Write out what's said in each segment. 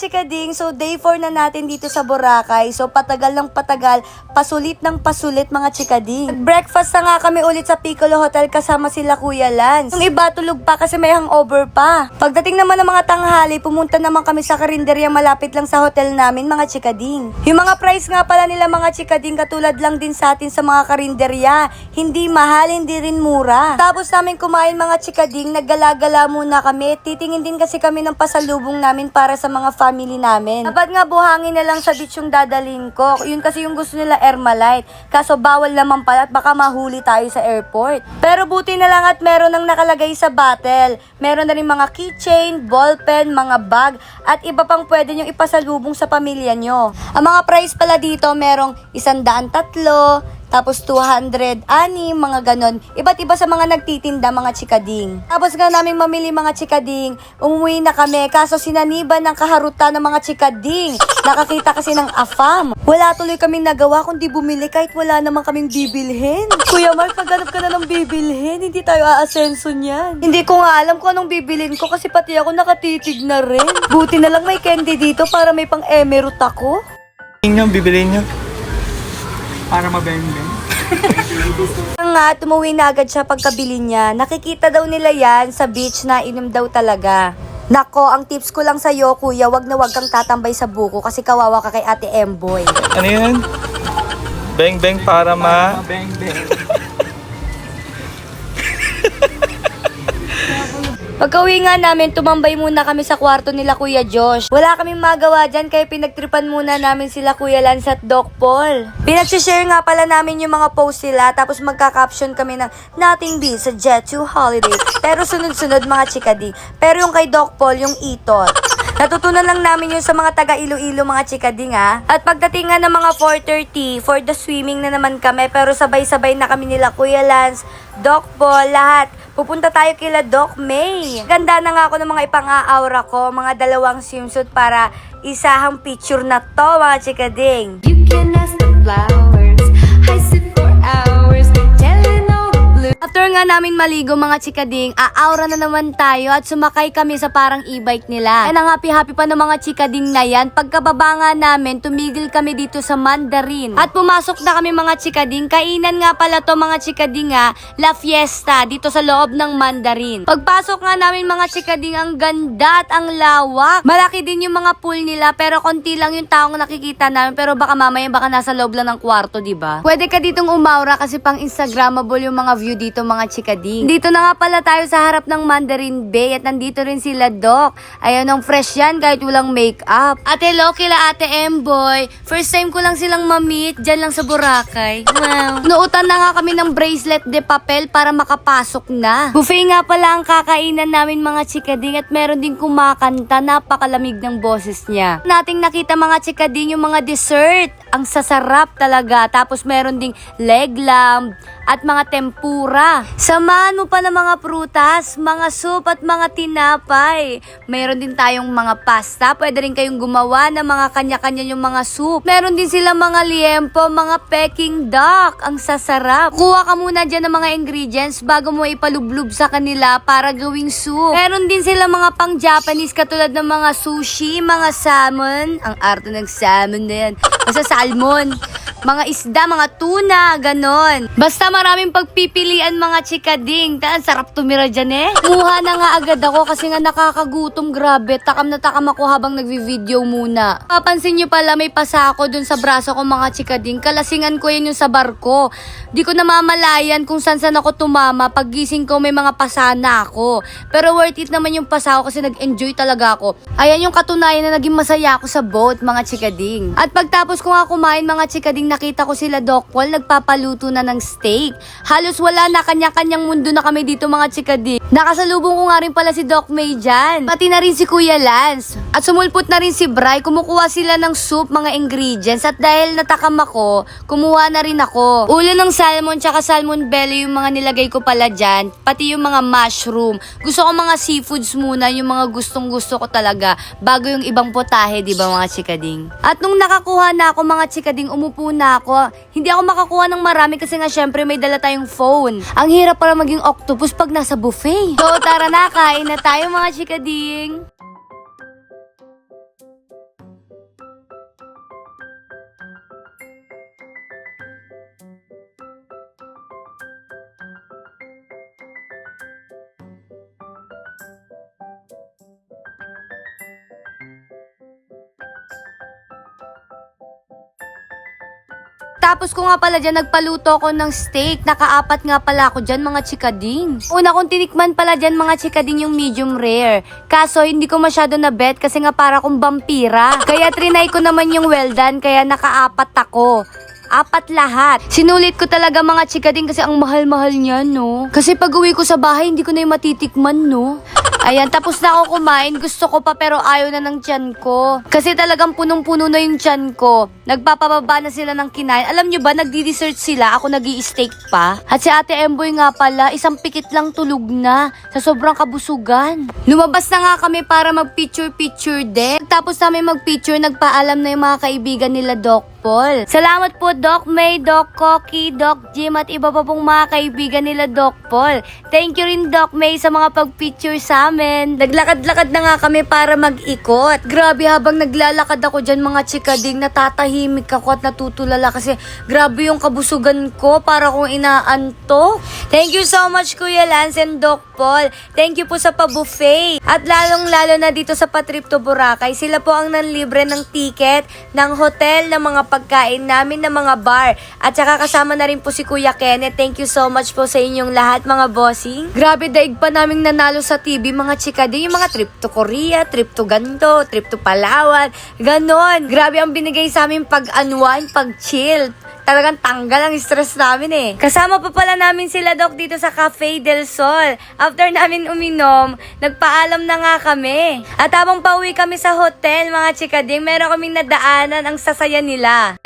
chikading, so day 4 na natin dito sa Boracay. So patagal ng patagal, pasulit ng pasulit mga chikading. Breakfast na nga kami ulit sa Piccolo Hotel kasama sila Kuya Lance. Yung iba tulog pa kasi may hangover pa. Pagdating naman ng mga tanghali, pumunta naman kami sa karinderya malapit lang sa hotel namin mga chikading. Yung mga price nga pala nila mga chikading katulad lang din sa atin sa mga karinderya. Hindi mahal, hindi rin mura. Tapos namin kumain mga chikading, naggala-gala muna kami. Titingin din kasi kami ng pasalubong namin para sa mga family namin. Dapat nga buhangin na lang sa beach yung dadalhin ko. Yun kasi yung gusto nila Ermalite. Kaso bawal naman pala at baka mahuli tayo sa airport. Pero buti na lang at meron nang nakalagay sa bottle. Meron na rin mga keychain, ballpen, mga bag at iba pang pwede nyong ipasalubong sa pamilya nyo. Ang mga price pala dito merong 103, tapos 200, mga ganon. Iba't iba sa mga nagtitinda, mga chikading. Tapos nga namin mamili mga chikading, umuwi na kami. Kaso sinaniban ng kaharutan ng mga chikading. Nakakita kasi ng afam. Wala tuloy kaming nagawa kundi bumili kahit wala naman kaming bibilhin. Kuya Mark, paghanap ka na ng bibilhin, hindi tayo aasenso niyan. Hindi ko nga alam kung anong bibilhin ko kasi pati ako nakatitig na rin. Buti na lang may candy dito para may pang-emerald ako. Bibilin nyo. Para mabeng-beng. Nga, tumuwi na agad siya pagkabili niya. Nakikita daw nila yan sa beach na inom daw talaga. Nako, ang tips ko lang sa'yo, kuya, wag na wag kang tatambay sa buko kasi kawawa ka kay Ate Emboy. Ano yun? Beng-beng para Mabeng-beng. Pagka-uwi nga namin, tumambay muna kami sa kwarto nila Kuya Josh. Wala kaming magawa dyan kaya pinagtripan muna namin sila Kuya Lance at Doc Paul. Pinag-share nga pala namin yung mga post sila tapos magka-caption kami ng nothing beats a jet to holiday. Pero sunod-sunod mga chikadi. Pero yung kay Doc Paul, yung itot. Natutunan lang namin yun sa mga taga Iloilo mga chikading ha. At pagdating nga ng mga 4:30, for the swimming na naman kami. Pero sabay-sabay na kami nila Kuya Lance, Doc Paul, lahat. Pupunta tayo kila Doc May. Ganda na nga ako ng mga ipang-aura ko, mga 2 swimsuit para isahang picture na to mga chikading. You can ask the flowers, I sit for hours, telling all the blue. After nga namin maligo mga chikading, aaura na naman tayo at sumakay kami sa parang e-bike nila. And ang happy-happy pa ng mga chikading na yan, pagkababa nga namin, tumigil kami dito sa Mandarin. At pumasok na kami mga chikading, kainan nga pala to mga chikading ha, La Fiesta, dito sa loob ng Mandarin. Pagpasok nga namin mga chikading, ang ganda at ang lawak. Malaki din yung mga pool nila, pero konti lang yung taong nakikita namin, pero baka mamaya baka nasa loob lang ng kwarto, diba? Pwede ka ditong umaura kasi pang Instagrammable yung mga view dito mga chikading. Dito na nga pala tayo sa harap ng Mandarin Bay at nandito rin sila Doc. Ayun, ang fresh yan kahit walang makeup. At hello kila Ate Emboy. First time ko lang silang ma-meet dyan lang sa Boracay. Wow. Nuutan na nga kami ng bracelet de papel para makapasok na. Buffet nga pala ang kakainan namin mga chikading at meron din kumakanta. Napakalamig ng boses niya. Nating nakita mga chikading yung mga dessert. Ang sasarap talaga. Tapos meron ding leg lamb at mga tempura. Samahan mo pa ng mga prutas, mga soup at mga tinapay. Mayroon din tayong mga pasta. Pwede rin kayong gumawa ng mga kanya-kanya yung mga soup. Meron din sila mga liempo, mga peking duck. Ang sasarap. Kuha ka muna dyan ng mga ingredients bago mo ipalublob sa kanila para gawing soup. Meron din sila mga pang-Japanese katulad ng mga sushi, mga salmon. Ang arte ng salmon na yan. Basta salmon. Mga isda, mga tuna, ganon. Basta maraming pagpipilian mga chikading. Taan, sarap tumira dyan eh. Muha na nga agad ako kasi nga nakakagutom, grabe. Takam na takam ako habang nagvi-video muna. Papansin nyo pala may pasa ako dun sa braso ko mga chikading. Kalasingan ko yun yung sa barko. Di ko namamalayan kung saan ako tumama. Paggising ko may mga pasa na ako. Pero worth it naman yung pasa ko kasi nag-enjoy talaga ako. Ayan yung katunayan na naging masaya ako sa boat mga chikading. At pagtapos ko nga kumain mga chikading, nakita ko sila Doc Paul nagpapaluto na ng steak. Halos wala na, kanya-kanyang mundo na kami dito mga chikadi. Nakasalubong ko nga rin pala si Doc May dyan. Pati na rin si Kuya Lance. At sumulpot na rin si Bray. Kumukuha sila ng soup, mga ingredients. At dahil natakam ako, kumuha na rin ako. Ulo ng salmon tsaka salmon belly yung mga nilagay ko pala dyan. Pati yung mga mushroom. Gusto ko mga seafoods muna, yung mga gustong gusto ko talaga. Bago yung ibang potahe, di ba mga chikading? At nung nakakuha na ako mga chikading, umupo na ako. Hindi ako makakuha ng marami kasi nga syempre may dala tayong phone. Ang hirap para maging octopus pag nasa buffet. So tara na, kain na tayo mga chikading. Tapos ko nga pala dyan, nagpaluto ako ng steak. Nakaapat nga pala ako dyan, mga chikading. Una kong tinikman pala dyan, mga chikading, yung medium rare. Kaso, hindi ko masyado na bet kasi nga para akong vampira. Kaya trinay ko naman yung well done, kaya nakaapat ako. 4 lahat. Sinulit ko talaga, mga chikading, kasi ang mahal-mahal niya, no? Kasi pag uwi ko sa bahay, hindi ko na yung matitikman, no? Ayan, tapos na ako kumain. Gusto ko pa pero ayaw na ng tiyan ko. Kasi talagang punong-puno na yung tiyan ko. Nagpapababa na sila ng kinain. Alam nyo ba, nagdi-dessert sila. Ako nag-i-steak pa. At si Ate Emboy nga pala, isang pikit lang tulog na. Sa sobrang kabusugan. Lumabas na nga kami para mag-picture-picture din. Tapos namin mag-picture, nagpaalam na yung mga kaibigan nila, Doc Paul. Salamat po, Doc May, Doc Cocky, Doc Jim, at iba pa pong mga kaibigan nila, Doc Paul. Thank you rin, Doc May, sa mga pag-picture sa amin. Naglakad-lakad na nga kami para mag-ikot. Grabe, habang naglalakad ako dyan, mga chikading, natatahimik ako at natutulala kasi grabe yung kabusugan ko, para kong inaantok. Thank you so much, Kuya Lance and Doc Paul. Thank you po sa pa-buffet. At lalong-lalo na dito sa Patrip to Boracay, sila po ang nanlibre ng ticket, ng hotel, ng mga pagkain namin, ng mga bar. At saka kasama na rin po si Kuya Kenneth. Thank you so much po sa inyong lahat, mga bossing. Grabe, daig pa naming nanalo sa TV, mga chikading, yung mga trip to Korea, trip to ganto, trip to Palawan, ganon. Grabe ang binigay sa amin pag-unwind, pag-chill. Talagang tanggal ang stress namin eh. Kasama pa pala namin sila, Doc, dito sa Cafe del Sol. After namin uminom, nagpaalam na nga kami. At habang pauwi kami sa hotel, mga chikading, meron kaming nadaanan, ang sasaya nila.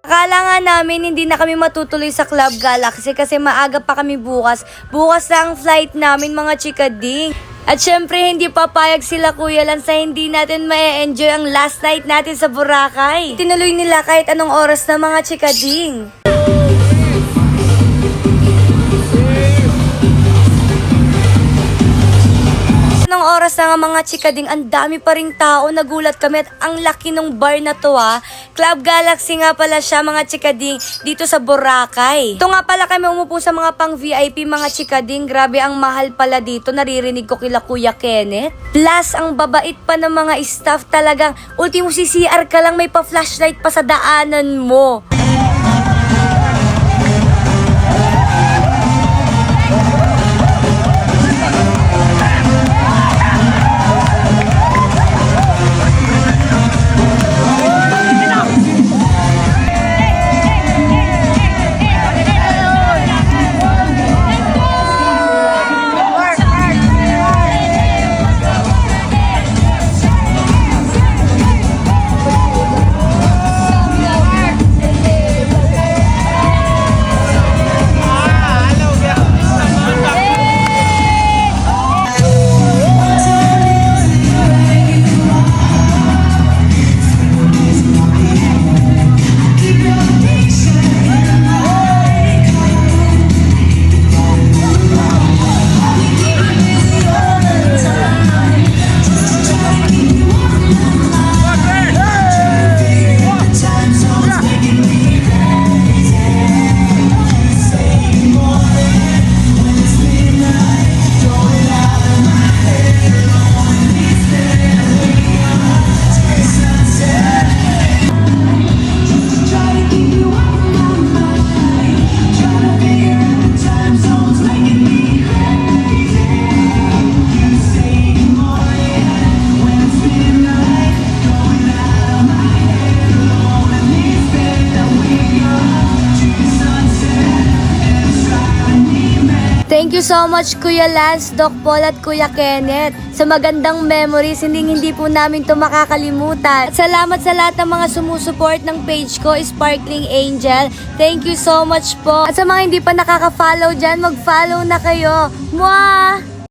Akala nga namin hindi na kami matutuloy sa Club Galaxy kasi maaga pa kami bukas. Bukas na ang flight namin, mga chikading. At syempre, hindi papayag sila, Kuya Lance, sa hindi natin ma-enjoy ang last night natin sa Boracay. Tinuloy nila kahit anong oras na, mga chikading. Anong oras na nga, mga chikading, ang dami pa ring tao, nagulat kami at ang laki ng bar na to, ha. Club Galaxy nga pala siya, mga chikading, dito sa Boracay. Ito nga pala kami umupo sa mga pang VIP, mga chikading. Grabe, ang mahal pala dito, naririnig ko kila Kuya Kenneth. Plus, ang babait pa ng mga staff, talagang ultimo CCR ka lang, may pa-flashlight pa sa daanan mo. Thank you so much, Kuya Lance, Doc Paul at Kuya Kenneth, sa magandang memories. Hindi po namin to makakalimutan. At salamat sa lahat ng mga sumusuport ng page ko, Sparkling Angel. Thank you so much po. At sa mga hindi pa nakaka-follow dyan, mag-follow na kayo. Mwah!